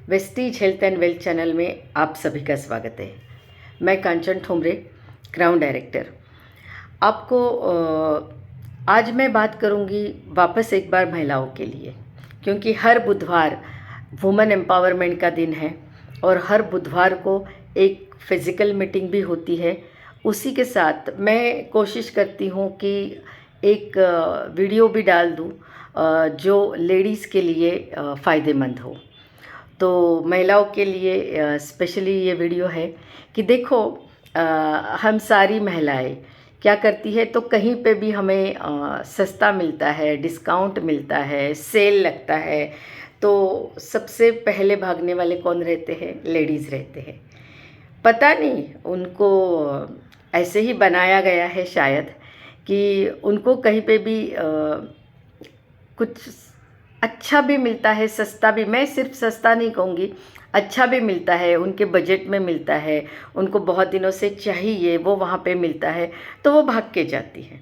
Vestige health and wealth channel में आप सभी का स्वागत है। मैं कांचन ठोमरे, क्राउन डायरेक्टर। आपको आज मैं बात करूंगी वापस एक बार महिलाओं के लिए, क्योंकि हर बुधवार वुमेन एम्पावरमेंट का दिन है और हर बुधवार को एक फिज़िकल मीटिंग भी होती है। उसी के साथ मैं कोशिश करती हूँ कि एक वीडियो भी डाल दूँ जो लेडीज़ के लिए फ़ायदेमंद हो। तो महिलाओं के लिए स्पेशली ये वीडियो है कि देखो, हम सारी महिलाएं क्या करती है, तो कहीं पे भी हमें सस्ता मिलता है, डिस्काउंट मिलता है, सेल लगता है, तो सबसे पहले भागने वाले कौन रहते हैं? लेडीज़ रहते हैं। पता नहीं उनको ऐसे ही बनाया गया है शायद, कि उनको कहीं पे भी कुछ अच्छा भी मिलता है, सस्ता भी। मैं सिर्फ सस्ता नहीं कहूँगी, अच्छा भी मिलता है, उनके बजट में मिलता है, उनको बहुत दिनों से चाहिए, वो वहाँ पे मिलता है, तो वो भाग के जाती हैं।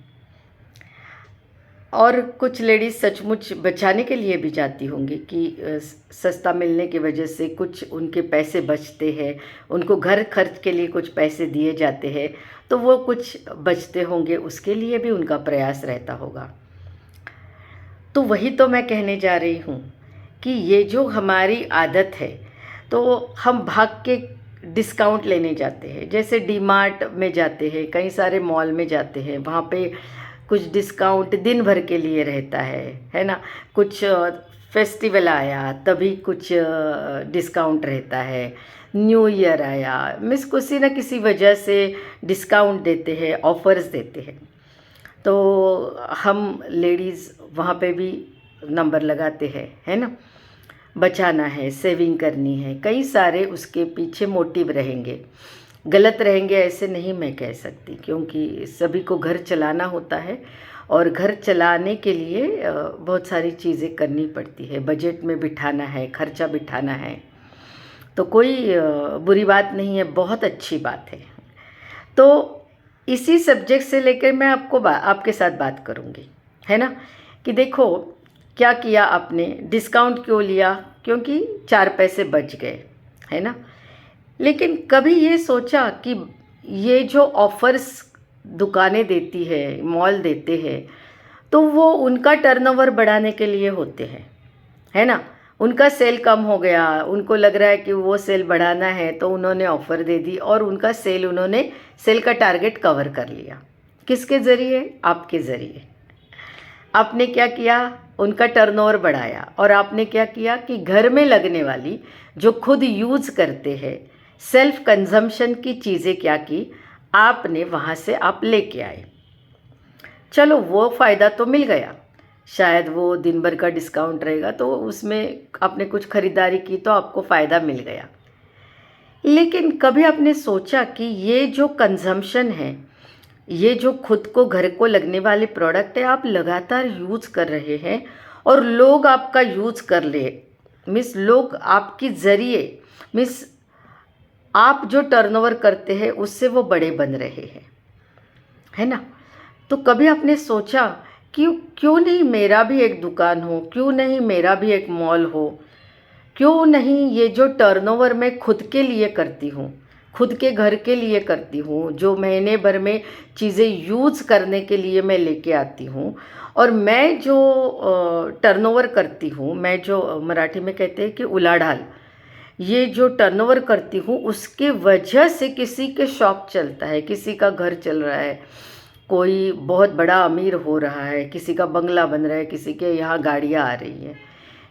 और कुछ लेडीज़ सचमुच बचाने के लिए भी जाती होंगी कि सस्ता मिलने की वजह से कुछ उनके पैसे बचते हैं, उनको घर खर्च के लिए कुछ पैसे दिए जाते हैं, तो वो कुछ बचते होंगे, उसके लिए भी उनका प्रयास रहता होगा। तो वही तो मैं कहने जा रही हूँ कि ये जो हमारी आदत है, तो हम भाग के डिस्काउंट लेने जाते हैं। जैसे डी मार्ट में जाते हैं, कई सारे मॉल में जाते हैं, वहाँ पे कुछ डिस्काउंट दिन भर के लिए रहता है ना। कुछ फेस्टिवल आया तभी कुछ डिस्काउंट रहता है, न्यू ईयर आया, मिस किसी न किसी वजह से डिस्काउंट देते हैं, ऑफर्स देते हैं। तो हम लेडीज़ वहाँ पे भी नंबर लगाते हैं, है ना। बचाना है, सेविंग करनी है, कई सारे उसके पीछे मोटिव रहेंगे। गलत रहेंगे ऐसे नहीं मैं कह सकती, क्योंकि सभी को घर चलाना होता है और घर चलाने के लिए बहुत सारी चीज़ें करनी पड़ती है, बजट में बिठाना है, खर्चा बिठाना है। तो कोई बुरी बात नहीं है, बहुत अच्छी बात है। तो इसी सब्जेक्ट से लेकर मैं आपके साथ बात करूँगी, है ना। कि देखो क्या किया आपने, डिस्काउंट क्यों लिया? क्योंकि 4 पैसे बच गए, है ना। लेकिन कभी ये सोचा कि ये जो ऑफ़र्स दुकानें देती है, मॉल देते हैं, तो वो उनका टर्नओवर बढ़ाने के लिए होते हैं, है ना। उनका सेल कम हो गया, उनको लग रहा है कि वो सेल बढ़ाना है, तो उन्होंने ऑफ़र दे दी और उनका उन्होंने सेल का टारगेट कवर कर लिया। किसके ज़रिए? आपके ज़रिए। आपने क्या किया? उनका टर्नओवर बढ़ाया। और आपने क्या किया कि घर में लगने वाली, जो खुद यूज़ करते हैं, सेल्फ कंजम्पशन की चीज़ें क्या की? आपने वहाँ से आप लेके आए। चलो वो फ़ायदा तो मिल गया, शायद वो दिन भर का डिस्काउंट रहेगा तो उसमें आपने कुछ ख़रीदारी की तो आपको फ़ायदा मिल गया। लेकिन कभी आपने सोचा कि ये जो कंजम्पशन है, ये जो खुद को घर को लगने वाले प्रोडक्ट है, आप लगातार यूज़ कर रहे हैं और लोग आपका यूज़ कर ले, मीन्स लोग आपके ज़रिए, मीन्स आप जो टर्नओवर करते हैं उससे वो बड़े बन रहे हैं, है ना। तो कभी आपने सोचा कि क्यों नहीं मेरा भी एक दुकान हो, क्यों नहीं मेरा भी एक मॉल हो, क्यों नहीं ये जो टर्नओवर मैं खुद के लिए करती हूँ, खुद के घर के लिए करती हूँ, जो महीने भर में चीज़ें यूज़ करने के लिए मैं लेके आती हूँ, और मैं जो टर्नओवर करती हूँ, मैं जो मराठी में कहते हैं कि उलाढाल, ये जो टर्नओवर करती हूँ उसके वजह से किसी के शॉप चलता है, किसी का घर चल रहा है, कोई बहुत बड़ा अमीर हो रहा है, किसी का बंगला बन रहा है, किसी के यहाँ गाड़ियाँ आ रही हैं।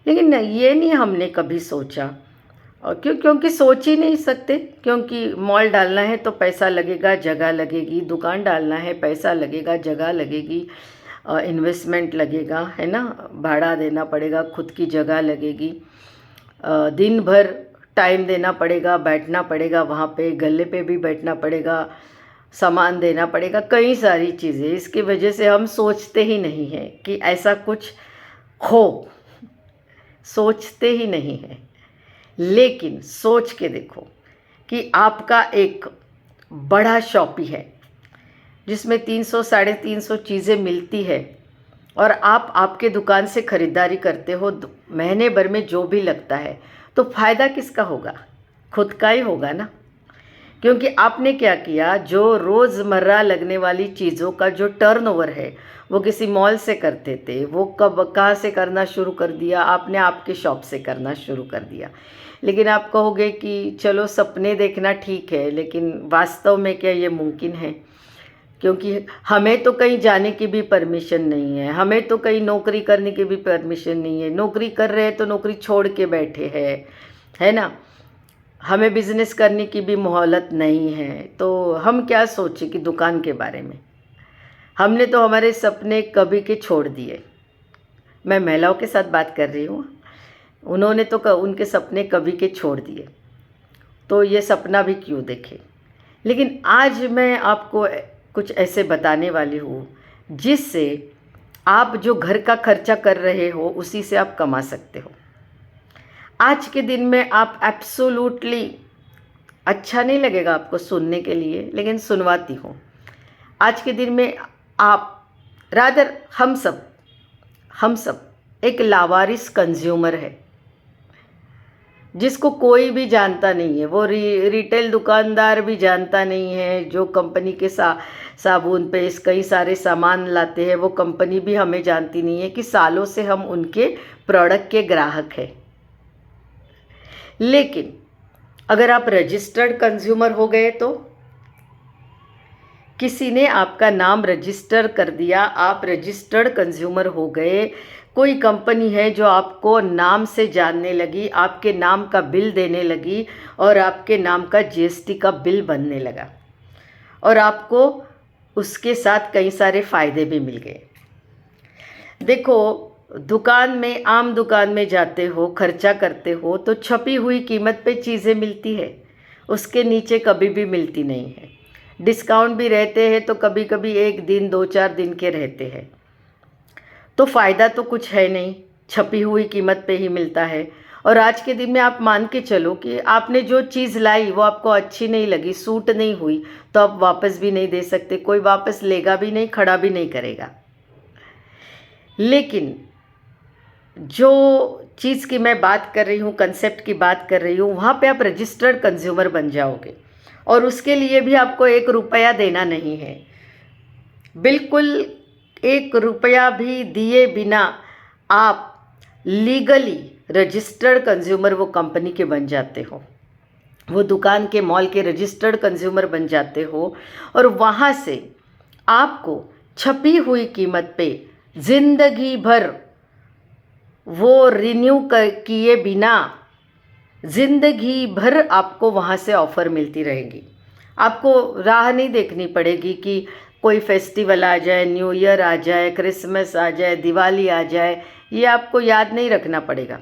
लेकिन ये नहीं हमने कभी सोचा, और क्योंकि सोच ही नहीं सकते, क्योंकि मॉल डालना है तो पैसा लगेगा, जगह लगेगी, दुकान डालना है पैसा लगेगा, जगह लगेगी, इन्वेस्टमेंट लगेगा, है ना, भाड़ा देना पड़ेगा, खुद की जगह लगेगी, दिन भर टाइम देना पड़ेगा, बैठना पड़ेगा वहाँ पे, गले पे भी बैठना पड़ेगा, सामान देना पड़ेगा, कई सारी चीज़ें। इसकी वजह से हम सोचते ही नहीं हैं कि ऐसा कुछ हो, सोचते ही नहीं हैं। लेकिन सोच के देखो कि आपका एक बड़ा शॉपी है जिसमें 300 साढ़े 300 चीज़ें मिलती है, और आप आपके दुकान से ख़रीदारी करते हो, महीने भर में जो भी लगता है तो फ़ायदा किसका होगा? खुद का ही होगा ना। क्योंकि आपने क्या किया, जो रोज़मर्रा लगने वाली चीज़ों का जो टर्नओवर है वो किसी मॉल से करते थे, वो कब कहाँ से करना शुरू कर दिया? आपने आपके शॉप से करना शुरू कर दिया। लेकिन आप कहोगे कि चलो सपने देखना ठीक है, लेकिन वास्तव में क्या ये मुमकिन है? क्योंकि हमें तो कहीं जाने की भी परमिशन नहीं है, हमें तो कहीं नौकरी करने की भी परमिशन नहीं है। नौकरी कर रहे हैं तो नौकरी छोड़ के बैठे हैं, है ना? हमें बिज़नेस करने की भी मोहलत नहीं है, तो हम क्या सोचें कि दुकान के बारे में। हमने तो हमारे सपने कभी के छोड़ दिए। मैं महिलाओं के साथ बात कर रही हूँ, उन्होंने तो उनके सपने कभी के छोड़ दिए, तो ये सपना भी क्यों देखें। लेकिन आज मैं आपको कुछ ऐसे बताने वाली हूँ जिससे आप जो घर का खर्चा कर रहे हो उसी से आप कमा सकते हो। आज के दिन में आप एब्सोल्युटली, अच्छा नहीं लगेगा आपको सुनने के लिए, लेकिन सुनवाती हूँ। आज के दिन में आप रादर हम सब एक लावारिस कंज्यूमर है जिसको कोई भी जानता नहीं है। वो रिटेल दुकानदार भी जानता नहीं है। जो कंपनी के साबुन पेस्ट कई सारे सामान लाते हैं, वो कंपनी भी हमें जानती नहीं है कि सालों से हम उनके प्रोडक्ट के ग्राहक हैं। लेकिन अगर आप रजिस्टर्ड कंज्यूमर हो गए, तो किसी ने आपका नाम रजिस्टर कर दिया, आप रजिस्टर्ड कंज्यूमर हो गए। कोई कंपनी है जो आपको नाम से जानने लगी, आपके नाम का बिल देने लगी और आपके नाम का जीएसटी का बिल बनने लगा, और आपको उसके साथ कई सारे फ़ायदे भी मिल गए। देखो, दुकान में, आम दुकान में जाते हो, खर्चा करते हो तो छपी हुई कीमत पे चीज़ें मिलती है, उसके नीचे कभी भी मिलती नहीं है। डिस्काउंट भी रहते हैं तो कभी कभी 1 दिन 2-4 दिन के रहते हैं, तो फ़ायदा तो कुछ है नहीं, छपी हुई कीमत पे ही मिलता है। और आज के दिन में आप मान के चलो कि आपने जो चीज़ लाई वो आपको अच्छी नहीं लगी, सूट नहीं हुई, तो आप वापस भी नहीं दे सकते, कोई वापस लेगा भी नहीं, खड़ा भी नहीं करेगा। लेकिन जो चीज़ की मैं बात कर रही हूँ, कंसेप्ट की बात कर रही हूँ, वहाँ पे आप रजिस्टर्ड कंज्यूमर बन जाओगे और उसके लिए भी आपको 1 रुपया देना नहीं है। बिल्कुल 1 रुपया भी दिए बिना आप लीगली रजिस्टर्ड कंज्यूमर वो कंपनी के बन जाते हो, वो दुकान के, मॉल के रजिस्टर्ड कंज्यूमर बन जाते हो। और वहाँ से आपको छपी हुई कीमत पे ज़िंदगी भर वो रिन्यू किए बिना ज़िंदगी भर आपको वहाँ से ऑफ़र मिलती रहेगी। आपको राह नहीं देखनी पड़ेगी कि कोई फेस्टिवल आ जाए, न्यू ईयर आ जाए, क्रिसमस आ जाए, दिवाली आ जाए, ये आपको याद नहीं रखना पड़ेगा।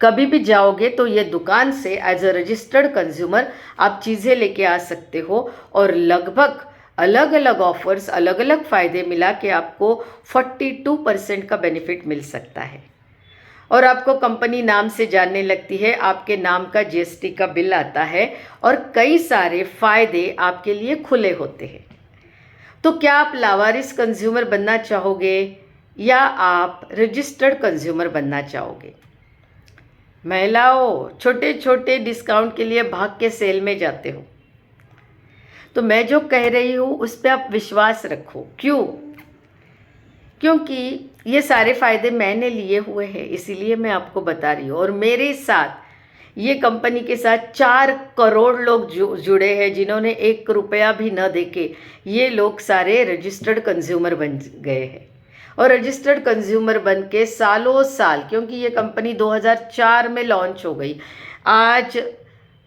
कभी भी जाओगे तो ये दुकान से एज अ रजिस्टर्ड कंज्यूमर आप चीज़ें लेके आ सकते हो, और लगभग अलग अलग ऑफ़र्स, अलग अलग फ़ायदे मिला के आपको 42% का बेनिफिट मिल सकता है। और आपको कंपनी नाम से जानने लगती है, आपके नाम का जीएसटी का बिल आता है और कई सारे फ़ायदे आपके लिए खुले होते हैं। तो क्या आप लावारिस कंज्यूमर बनना चाहोगे या आप रजिस्टर्ड कंज्यूमर बनना चाहोगे? महिलाओं, छोटे छोटे डिस्काउंट के लिए भाग के सेल में जाते हो, तो मैं जो कह रही हूँ उस पर आप विश्वास रखो। क्यों? क्योंकि ये सारे फ़ायदे मैंने लिए हुए हैं, इसीलिए मैं आपको बता रही हूँ। और मेरे साथ, ये कंपनी के साथ 4 करोड़ लोग जुड़े हैं जिन्होंने 1 रुपया भी न देके ये लोग सारे रजिस्टर्ड कंज्यूमर बन गए हैं। और रजिस्टर्ड कंज्यूमर बन के सालों साल, क्योंकि ये कंपनी 2004 में लॉन्च हो गई, आज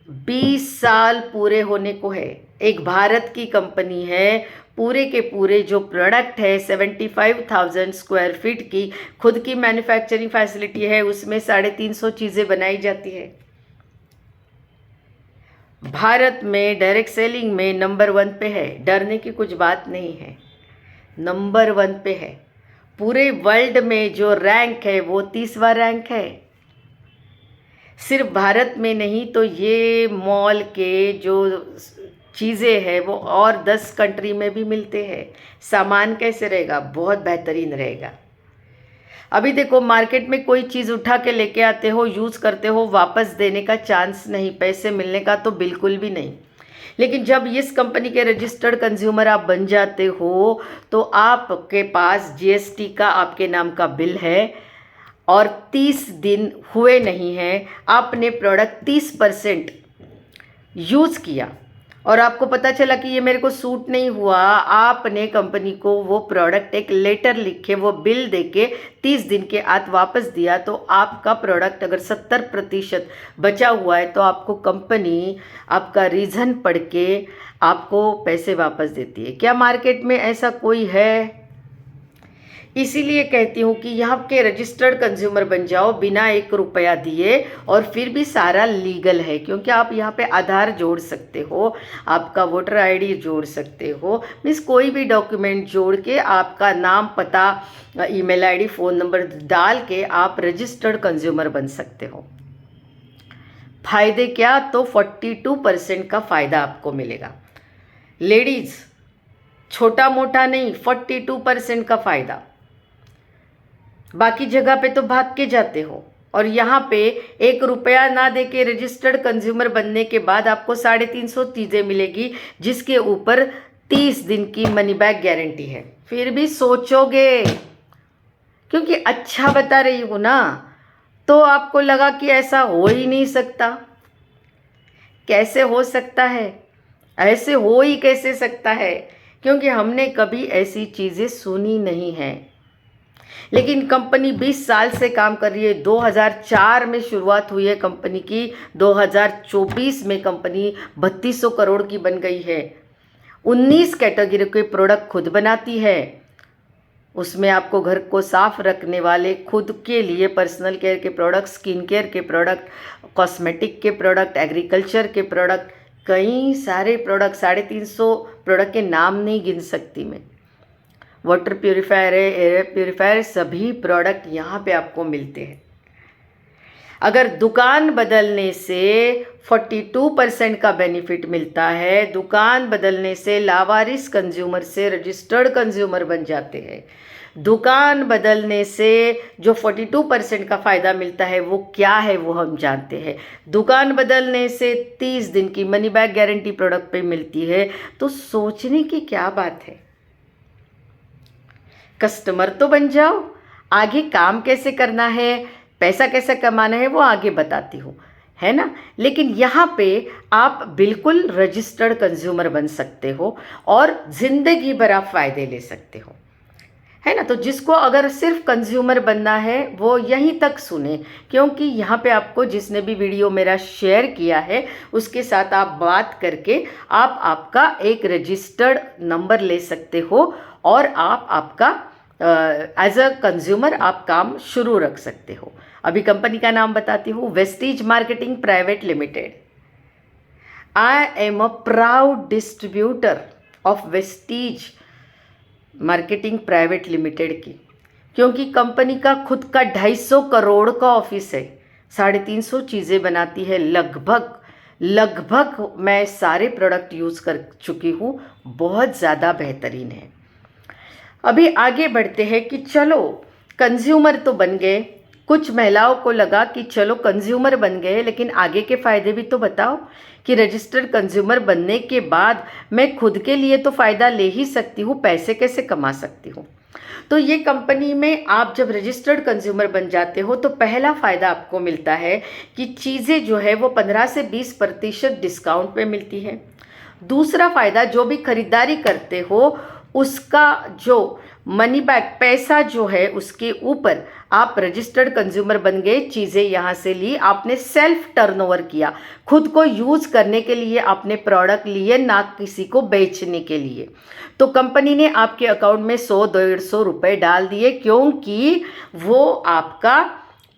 20 साल पूरे होने को है। एक भारत की कंपनी है, पूरे के पूरे जो प्रोडक्ट है 75,000 स्क्वायर फीट की खुद की मैन्युफैक्चरिंग फैसिलिटी है, उसमें 350 चीज़ें बनाई जाती है। भारत में डायरेक्ट सेलिंग में नंबर 1 पे है, डरने की कुछ बात नहीं है, नंबर 1 पे है। पूरे वर्ल्ड में जो रैंक है वो 30वां रैंक है। सिर्फ भारत में नहीं, तो ये मॉल के जो चीज़ें हैं वो और 10 कंट्री में भी मिलते हैं। सामान कैसे रहेगा? बहुत बेहतरीन रहेगा। अभी देखो मार्केट में कोई चीज़ उठा के लेके आते हो, यूज़ करते हो, वापस देने का चांस नहीं, पैसे मिलने का तो बिल्कुल भी नहीं। लेकिन जब इस कंपनी के रजिस्टर्ड कंज्यूमर आप बन जाते हो तो आपके पास जीएसटी का आपके नाम का बिल है और 30 दिन हुए नहीं हैं, आपने प्रोडक्ट 30% यूज़ किया और आपको पता चला कि ये मेरे को सूट नहीं हुआ, आपने कंपनी को वो प्रोडक्ट एक लेटर लिख के वो बिल दे के 30 दिन के बाद वापस दिया, तो आपका प्रोडक्ट अगर 70% बचा हुआ है तो आपको कंपनी आपका रीज़न पढ़ के आपको पैसे वापस देती है। क्या मार्केट में ऐसा कोई है? इसीलिए कहती हूँ कि यहाँ के रजिस्टर्ड कंज्यूमर बन जाओ बिना 1 रुपया दिए, और फिर भी सारा लीगल है, क्योंकि आप यहाँ पे आधार जोड़ सकते हो, आपका वोटर आईडी जोड़ सकते हो, मीन्स कोई भी डॉक्यूमेंट जोड़ के आपका नाम, पता, ईमेल आईडी, फ़ोन नंबर डाल के आप रजिस्टर्ड कंज्यूमर बन सकते हो। फ़ायदे क्या? तो 42% का फ़ायदा आपको मिलेगा। लेडीज़, छोटा मोटा नहीं, 42% का फ़ायदा। बाकी जगह पे तो भाग के जाते हो, और यहाँ पे 1 रुपया ना दे के रजिस्टर्ड कंज्यूमर बनने के बाद आपको 350 चीज़ें मिलेगी, जिसके ऊपर 30 दिन की मनी बैक गारंटी है। फिर भी सोचोगे, क्योंकि अच्छा बता रही हूँ ना, तो आपको लगा कि ऐसा हो ही नहीं सकता। कैसे हो सकता है? ऐसे हो ही कैसे सकता है? क्योंकि हमने कभी ऐसी चीज़ें सुनी नहीं हैं। लेकिन कंपनी 20 साल से काम कर रही है। 2004 में शुरुआत हुई है कंपनी की, 2024 में कंपनी 3200 करोड़ की बन गई है। 19 कैटेगरी के प्रोडक्ट खुद बनाती है। उसमें आपको घर को साफ रखने वाले खुद के लिए पर्सनल केयर के प्रोडक्ट, स्किन केयर के प्रोडक्ट, कॉस्मेटिक के प्रोडक्ट, एग्रीकल्चर के प्रोडक्ट, कई सारे प्रोडक्ट, 350 प्रोडक्ट के नाम नहीं गिन सकती मैं। वाटर प्योरीफायर है, एयर प्योरीफायर, सभी प्रोडक्ट यहाँ पे आपको मिलते हैं। अगर दुकान बदलने से 42% का बेनिफिट मिलता है, दुकान बदलने से लावारिस कंज्यूमर से रजिस्टर्ड कंज्यूमर बन जाते हैं। दुकान बदलने से जो 42% का फ़ायदा मिलता है वो क्या है वो हम जानते हैं। दुकान बदलने से 30 दिन की मनी बैक गारंटी प्रोडक्ट पे मिलती है। तो सोचने की क्या बात है। कस्टमर तो बन जाओ, आगे काम कैसे करना है, पैसा कैसे कमाना है वो आगे बताती हूँ, है ना। लेकिन यहाँ पे आप बिल्कुल रजिस्टर्ड कंज्यूमर बन सकते हो और ज़िंदगी भर आप फ़ायदे ले सकते हो, है ना। तो जिसको अगर सिर्फ कंज्यूमर बनना है वो यहीं तक सुने, क्योंकि यहाँ पे आपको जिसने भी वीडियो मेरा शेयर किया है उसके साथ आप बात करके आप आपका एक रजिस्टर्ड नंबर ले सकते हो और आप आपका एज अ कंज्यूमर आप काम शुरू रख सकते हो। अभी कंपनी का नाम बताती हूँ, Vestige marketing private limited. I am a proud distributor of Vestige marketing private limited की, क्योंकि कंपनी का खुद का 250 करोड़ का ऑफिस है, 350 चीज़ें बनाती है। लगभग मैं सारे प्रोडक्ट यूज़ कर चुकी हूँ, बहुत ज़्यादा बेहतरीन है। अभी आगे बढ़ते हैं कि चलो कंज्यूमर तो बन गए, कुछ महिलाओं को लगा कि चलो कंज्यूमर बन गए, लेकिन आगे के फ़ायदे भी तो बताओ कि रजिस्टर्ड कंज्यूमर बनने के बाद मैं खुद के लिए तो फ़ायदा ले ही सकती हूँ, पैसे कैसे कमा सकती हूँ। तो ये कंपनी में आप जब रजिस्टर्ड कंज्यूमर बन जाते हो तो पहला फ़ायदा आपको मिलता है कि चीज़ें जो है वो 15 से 20% डिस्काउंट पे मिलती है। दूसरा फ़ायदा, जो भी खरीदारी करते हो उसका जो मनी बैक पैसा जो है उसके ऊपर आप रजिस्टर्ड कंज्यूमर बन गए, चीज़ें यहाँ से ली, आपने सेल्फ टर्नओवर किया, खुद को यूज़ करने के लिए आपने प्रोडक्ट लिए, ना किसी को बेचने के लिए। तो कंपनी ने आपके अकाउंट में 100-150 रुपये डाल दिए, क्योंकि वो आपका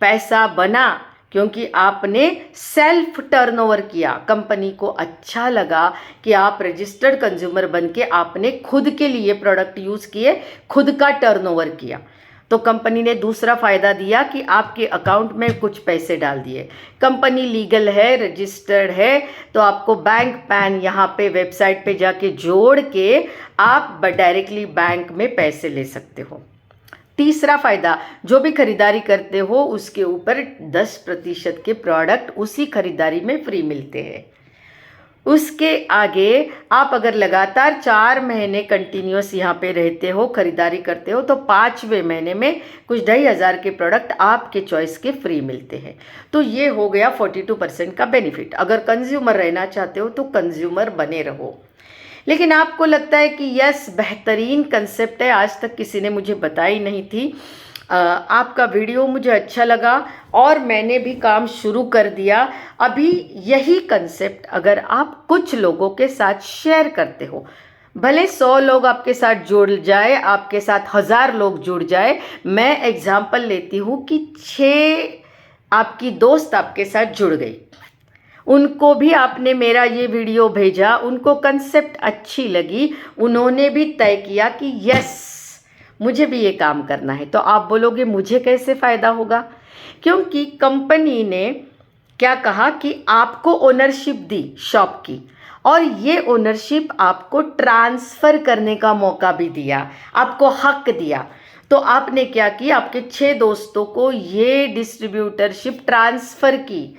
पैसा बना, क्योंकि आपने सेल्फ टर्नओवर किया। कंपनी को अच्छा लगा कि आप रजिस्टर्ड कंज्यूमर बन के आपने खुद के लिए प्रोडक्ट यूज़ किए, खुद का टर्नओवर किया। तो कंपनी ने दूसरा फ़ायदा दिया कि आपके अकाउंट में कुछ पैसे डाल दिए। कंपनी लीगल है, रजिस्टर्ड है, तो आपको बैंक पैन यहाँ पे वेबसाइट पे जाके जोड़ के आप डायरेक्टली बैंक में पैसे ले सकते हो। तीसरा फ़ायदा, जो भी खरीदारी करते हो उसके ऊपर 10% के प्रोडक्ट उसी खरीदारी में फ्री मिलते हैं। उसके आगे आप अगर लगातार 4 महीने कंटिन्यूस यहाँ पे रहते हो, खरीदारी करते हो, तो 5वें महीने में कुछ 2,500 के प्रोडक्ट आपके चॉइस के फ्री मिलते हैं। तो ये हो गया 42% का बेनिफिट। अगर कंज्यूमर रहना चाहते हो तो कंज्यूमर बने रहो। लेकिन आपको लगता है कि यस, बेहतरीन कंसेप्ट है, आज तक किसी ने मुझे बताई नहीं थी, आपका वीडियो मुझे अच्छा लगा और मैंने भी काम शुरू कर दिया। अभी यही कंसेप्ट अगर आप कुछ लोगों के साथ शेयर करते हो, भले 100 लोग आपके साथ जुड़ जाए, आपके साथ 1000 लोग जुड़ जाए, मैं एग्जाम्पल लेती हूँ कि 6 आपकी दोस्त आपके साथ जुड़ गई, उनको भी आपने मेरा ये वीडियो भेजा, उनको कंसेप्ट अच्छी लगी, उन्होंने भी तय किया कि यस मुझे भी ये काम करना है, तो आप बोलोगे मुझे कैसे फ़ायदा होगा? क्योंकि कंपनी ने क्या कहा कि आपको ओनरशिप दी शॉप की, और ये ओनरशिप आपको ट्रांसफ़र करने का मौका भी दिया, आपको हक दिया। तो आपने क्या किया, आपके 6 दोस्तों को ये डिस्ट्रीब्यूटरशिप ट्रांसफ़र की।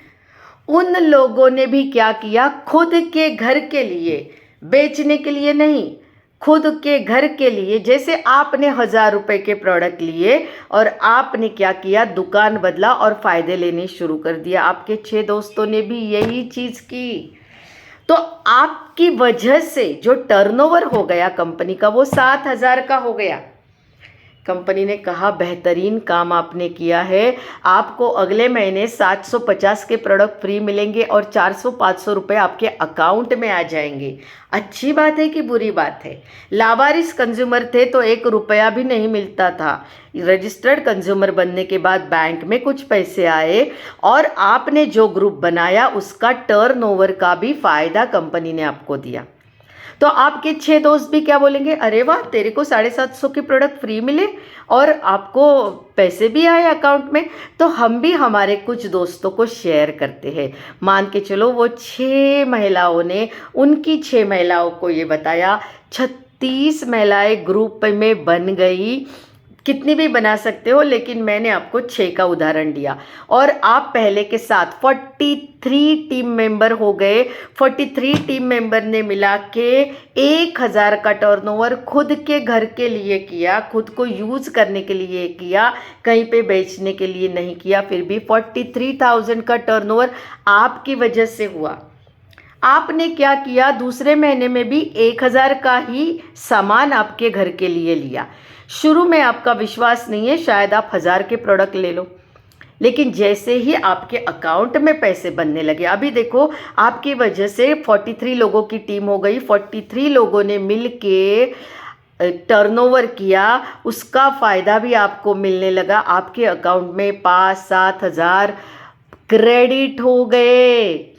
उन लोगों ने भी क्या किया, खुद के घर के लिए, बेचने के लिए नहीं, खुद के घर के लिए, जैसे आपने 1000 रुपए के प्रोडक्ट लिए और आपने क्या किया, दुकान बदला और फ़ायदे लेने शुरू कर दिया। आपके 6 दोस्तों ने भी यही चीज़ की। तो आपकी वजह से जो टर्नओवर हो गया कंपनी का, वो 7000 का हो गया। कंपनी ने कहा बेहतरीन काम आपने किया है, आपको अगले महीने 750 के प्रोडक्ट फ्री मिलेंगे और 400-500 रुपये आपके अकाउंट में आ जाएंगे। अच्छी बात है कि बुरी बात है? लावारिस कंज्यूमर थे तो 1 रुपया भी नहीं मिलता था। रजिस्टर्ड कंज्यूमर बनने के बाद बैंक में कुछ पैसे आए और आपने जो ग्रुप बनाया उसका टर्नओवर का भी फ़ायदा कंपनी ने आपको दिया। तो आपके 6 दोस्त भी क्या बोलेंगे, अरे वाह, तेरे को 750 के प्रोडक्ट फ्री मिले और आपको पैसे भी आए अकाउंट में। तो हम भी हमारे कुछ दोस्तों को शेयर करते हैं। मान के चलो वो 6 महिलाओं ने उनकी 6 महिलाओं को ये बताया, 36 महिलाएं ग्रुप में बन गई। कितनी भी बना सकते हो, लेकिन मैंने आपको 6 का उदाहरण दिया और आप पहले के साथ 43 टीम मेंबर हो गए। 43 टीम मेंबर ने मिला के 1000 का टर्नओवर खुद के घर के लिए किया, खुद को यूज़ करने के लिए किया, कहीं पे बेचने के लिए नहीं किया। फिर भी 43,000 का टर्नओवर आपकी वजह से हुआ। आपने क्या किया, दूसरे महीने में भी 1000 का ही सामान आपके घर के लिए लिया। शुरू में आपका विश्वास नहीं है, शायद आप 1000 के प्रोडक्ट ले लो, लेकिन जैसे ही आपके अकाउंट में पैसे बनने लगे, अभी देखो आपकी वजह से 43 लोगों की टीम हो गई, 43 लोगों ने मिल के टर्नओवर किया, उसका फ़ायदा भी आपको मिलने लगा। आपके अकाउंट में 5-7 हज़ार क्रेडिट हो गए।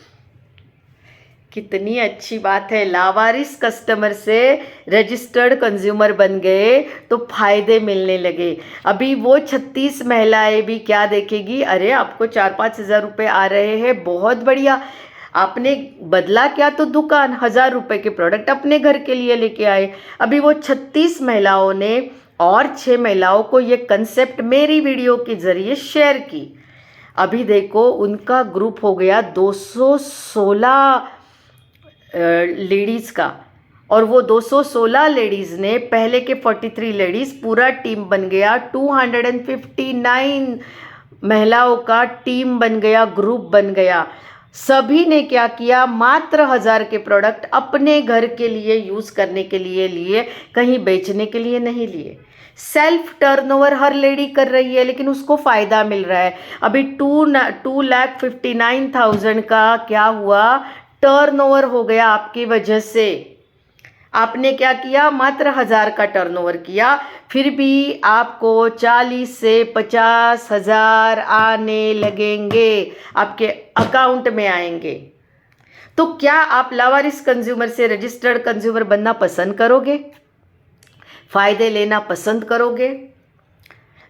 कितनी अच्छी बात है, लावारिस कस्टमर से रजिस्टर्ड कंज्यूमर बन गए तो फायदे मिलने लगे। अभी वो 36 महिलाएं भी क्या देखेगी, अरे आपको 4-5 हज़ार रुपये आ रहे हैं, बहुत बढ़िया। आपने बदला क्या, तो दुकान 1000 रुपये के प्रोडक्ट अपने घर के लिए लेके आए। अभी वो 36 महिलाओं ने और 6 महिलाओं को ये कंसेप्ट मेरी वीडियो के ज़रिए शेयर की। अभी देखो उनका ग्रुप हो गया 216 लेडीज़ का, और वो 216 लेडीज़ ने पहले के 43 लेडीज़ पूरा टीम बन गया। 259 महिलाओं का टीम बन गया, ग्रुप बन गया। सभी ने क्या किया, मात्र 1000 के प्रोडक्ट अपने घर के लिए यूज़ करने के लिए लिए, कहीं बेचने के लिए नहीं लिए। सेल्फ टर्नओवर हर लेडी कर रही है, लेकिन उसको फ़ायदा मिल रहा है। अभी 2,59,000 का क्या हुआ, टर्नओवर हो गया आपकी वजह से। आपने क्या किया, मात्र 1000 का टर्नओवर किया, फिर भी आपको 40 से 50 हज़ार आने लगेंगे, आपके अकाउंट में आएंगे। तो क्या आप लावारिस कंज्यूमर से रजिस्टर्ड कंज्यूमर बनना पसंद करोगे? फ़ायदे लेना पसंद करोगे?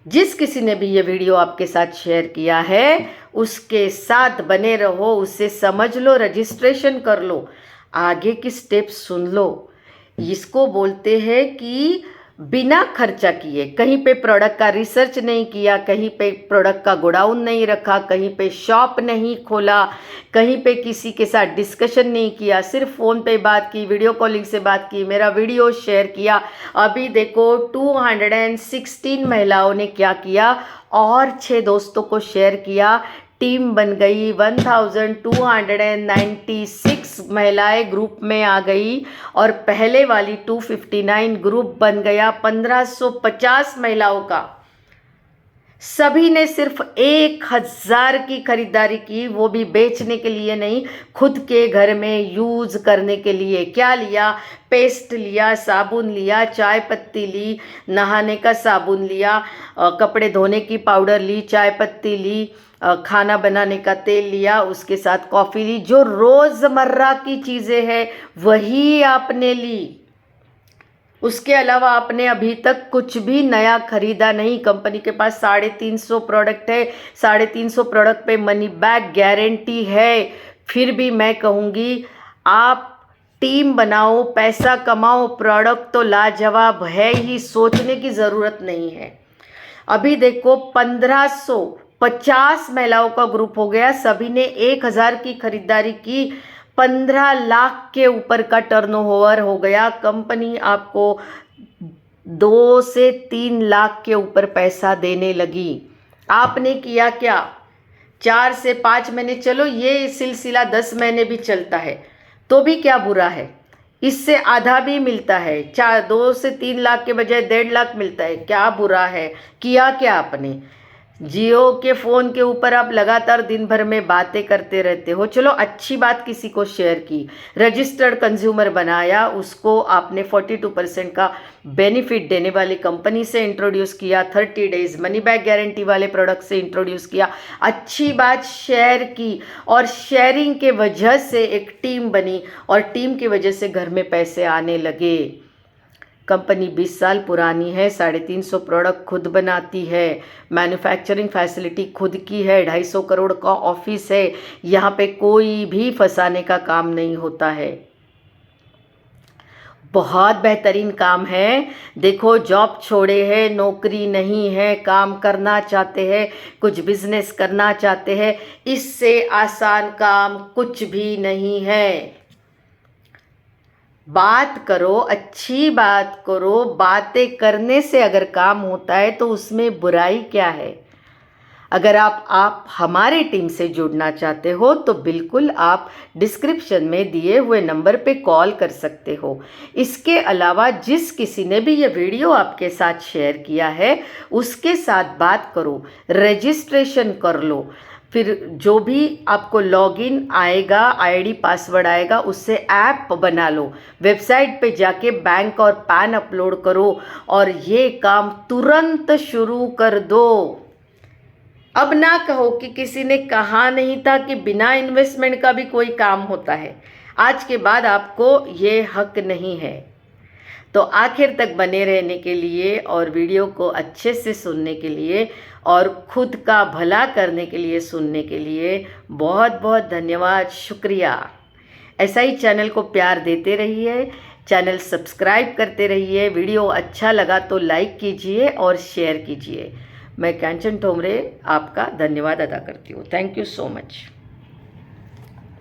जिस किसी ने भी ये वीडियो आपके साथ शेयर किया है उसके साथ बने रहो, उससे समझ लो, रजिस्ट्रेशन कर लो, आगे की स्टेप सुन लो। इसको बोलते हैं कि बिना खर्चा किए, कहीं पे प्रोडक्ट का रिसर्च नहीं किया, कहीं पे प्रोडक्ट का गोडाउन नहीं रखा, कहीं पे शॉप नहीं खोला, कहीं पे किसी के साथ डिस्कशन नहीं किया, सिर्फ फ़ोन पे बात की, वीडियो कॉलिंग से बात की, मेरा वीडियो शेयर किया। अभी देखो 216 महिलाओं ने क्या किया, और 6 दोस्तों को शेयर किया, टीम बन गई। 1296 महिलाएं ग्रुप में आ गई, और पहले वाली 259 ग्रुप बन गया 1550 महिलाओं का। सभी ने सिर्फ 1000 की खरीदारी की, वो भी बेचने के लिए नहीं, खुद के घर में यूज़ करने के लिए। क्या लिया? पेस्ट लिया, साबुन लिया, चाय पत्ती ली, नहाने का साबुन लिया, कपड़े धोने की पाउडर ली, चाय पत्ती ली, खाना बनाने का तेल लिया, उसके साथ कॉफ़ी ली। जो रोज़मर्रा की चीज़ें हैं वही आपने ली, उसके अलावा आपने अभी तक कुछ भी नया खरीदा नहीं। कंपनी के पास 350 प्रोडक्ट है, 350 प्रोडक्ट पे मनी बैक गारंटी है। फिर भी मैं कहूँगी आप टीम बनाओ, पैसा कमाओ, प्रोडक्ट तो लाजवाब है ही, सोचने की ज़रूरत नहीं है। अभी देखो 1550 महिलाओं का ग्रुप हो गया, सभी ने 1000 की खरीदारी की, 15 लाख के ऊपर का टर्नओवर हो गया। कंपनी आपको 2 से 3 लाख के ऊपर पैसा देने लगी। आपने किया क्या? 4 से 5 महीने, चलो ये सिलसिला 10 महीने भी चलता है तो भी क्या बुरा है, इससे आधा भी मिलता है। 2 से 3 लाख के बजाय 1.5 लाख मिलता है, क्या बुरा है? किया क्या आपने? जियो के फ़ोन के ऊपर आप लगातार दिन भर में बातें करते रहते हो। चलो अच्छी बात किसी को शेयर की, रजिस्टर्ड कंज्यूमर बनाया, उसको आपने 42% का बेनिफिट देने वाली कंपनी से इंट्रोड्यूस किया, 30 डेज मनी बैक गारंटी वाले प्रोडक्ट से इंट्रोड्यूस किया, अच्छी बात शेयर की, और शेयरिंग के वजह से एक टीम बनी, और टीम की वजह से घर में पैसे आने लगे। कंपनी 20 साल पुरानी है, 350 प्रोडक्ट खुद बनाती है, मैन्युफैक्चरिंग फैसिलिटी खुद की है, 250 करोड़ का ऑफिस है, यहाँ पे कोई भी फंसाने का काम नहीं होता है। बहुत बेहतरीन काम है। देखो जॉब छोड़े हैं, नौकरी नहीं है, काम करना चाहते हैं, कुछ बिजनेस करना चाहते हैं, इससे आसान काम कुछ भी नहीं है। बात करो, अच्छी बात करो, बातें करने से अगर काम होता है तो उसमें बुराई क्या है? अगर आप हमारे टीम से जुड़ना चाहते हो तो बिल्कुल आप डिस्क्रिप्शन में दिए हुए नंबर पे कॉल कर सकते हो। इसके अलावा जिस किसी ने भी ये वीडियो आपके साथ शेयर किया है उसके साथ बात करो, रजिस्ट्रेशन कर लो, फिर जो भी आपको लॉगिन आएगा, आईडी पासवर्ड आएगा, उससे ऐप बना लो, वेबसाइट पे जाके बैंक और पैन अपलोड करो, और ये काम तुरंत शुरू कर दो। अब ना कहो कि किसी ने कहा नहीं था कि बिना इन्वेस्टमेंट का भी कोई काम होता है। आज के बाद आपको ये हक नहीं है। तो आखिर तक बने रहने के लिए और वीडियो को अच्छे से सुनने के लिए और खुद का भला करने के लिए सुनने के लिए बहुत बहुत धन्यवाद, शुक्रिया। ऐसा ही चैनल को प्यार देते रहिए, चैनल सब्सक्राइब करते रहिए। वीडियो अच्छा लगा तो लाइक कीजिए और शेयर कीजिए। मैं कांचन ठोमरे आपका धन्यवाद अदा करती हूँ। Thank you so much.